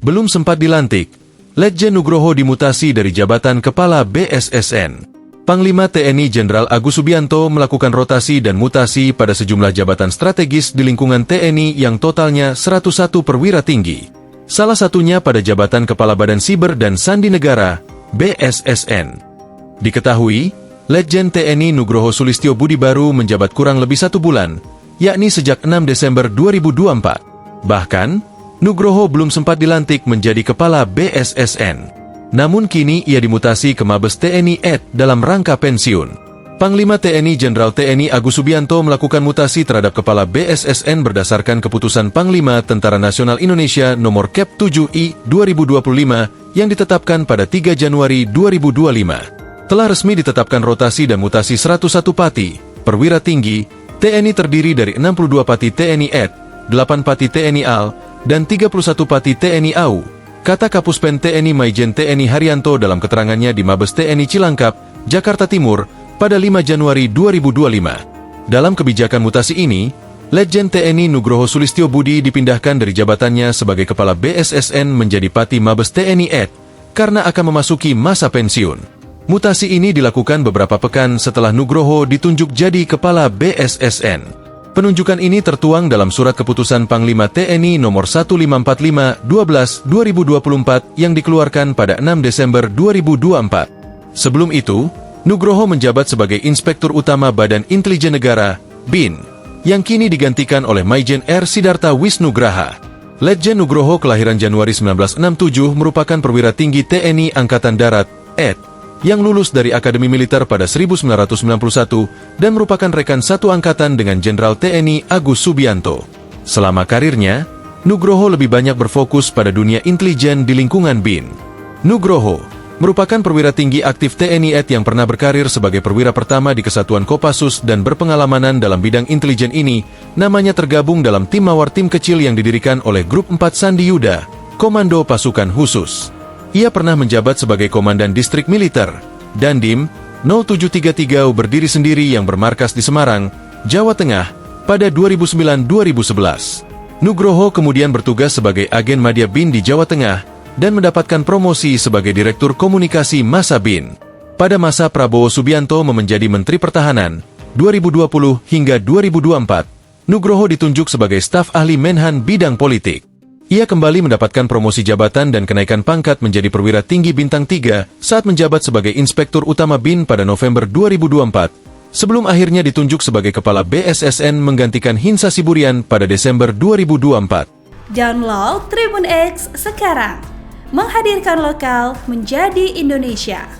Belum sempat dilantik, Letjen Nugroho dimutasi dari jabatan Kepala BSSN. Panglima TNI Jenderal Agus Subianto melakukan rotasi dan mutasi pada sejumlah jabatan strategis di lingkungan TNI yang totalnya 101 perwira tinggi. Salah satunya pada jabatan Kepala Badan Siber dan Sandi Negara, BSSN. Diketahui, Letjen TNI Nugroho Sulistyo Budi baru menjabat kurang lebih 1 bulan, yakni sejak 6 Desember 2024. Bahkan, Nugroho belum sempat dilantik menjadi Kepala BSSN. Namun kini ia dimutasi ke Mabes TNI AD dalam rangka pensiun. Panglima TNI Jenderal TNI Agus Subianto melakukan mutasi terhadap Kepala BSSN berdasarkan keputusan Panglima Tentara Nasional Indonesia nomor Kep 7I 2025 yang ditetapkan pada 3 Januari 2025. Telah resmi ditetapkan rotasi dan mutasi 101 pati, perwira tinggi, TNI terdiri dari 62 pati TNI AD, 8 pati TNI AL, dan 31 pati TNI AU, kata Kapuspen TNI Maijen TNI Haryanto dalam keterangannya di Mabes TNI Cilangkap, Jakarta Timur, pada 5 Januari 2025. Dalam kebijakan mutasi ini, Letjen TNI Nugroho Sulistyo Budi dipindahkan dari jabatannya sebagai Kepala BSSN menjadi Pati Mabes TNI AD, karena akan memasuki masa pensiun. Mutasi ini dilakukan beberapa pekan setelah Nugroho ditunjuk jadi Kepala BSSN. Penunjukan ini tertuang dalam Surat Keputusan Panglima TNI Nomor 1555/12/2024 yang dikeluarkan pada 6 Desember 2024. Sebelum itu, Nugroho menjabat sebagai Inspektur Utama Badan Intelijen Negara, BIN, yang kini digantikan oleh Maijen R. Sidarta Wisnugraha. Letjen Nugroho kelahiran Januari 1967 merupakan perwira tinggi TNI Angkatan Darat, AD, yang lulus dari Akademi Militer pada 1991 dan merupakan rekan satu angkatan dengan Jenderal TNI Agus Subianto. Selama karirnya, Nugroho lebih banyak berfokus pada dunia intelijen di lingkungan BIN. Nugroho merupakan perwira tinggi aktif TNI AD yang pernah berkarir sebagai perwira pertama di Kesatuan Kopassus dan berpengalaman dalam bidang intelijen ini. Namanya tergabung dalam tim mawar tim kecil yang didirikan oleh Grup 4 Sandi Yuda, Komando Pasukan Khusus. Ia pernah menjabat sebagai Komandan Distrik Militer, Dandim 0733 berdiri sendiri yang bermarkas di Semarang, Jawa Tengah, pada 2009-2011. Nugroho kemudian bertugas sebagai agen Madya BIN di Jawa Tengah, dan mendapatkan promosi sebagai Direktur Komunikasi Masa BIN. Pada masa Prabowo Subianto menjadi Menteri Pertahanan, 2020 hingga 2024, Nugroho ditunjuk sebagai staf ahli Menhan bidang politik. Ia kembali mendapatkan promosi jabatan dan kenaikan pangkat menjadi perwira tinggi bintang 3 saat menjabat sebagai Inspektur Utama BIN pada November 2024, sebelum akhirnya ditunjuk sebagai Kepala BSSN menggantikan Hinsa Siburian pada Desember 2024. Download Tribun X sekarang. Menghadirkan lokal menjadi Indonesia.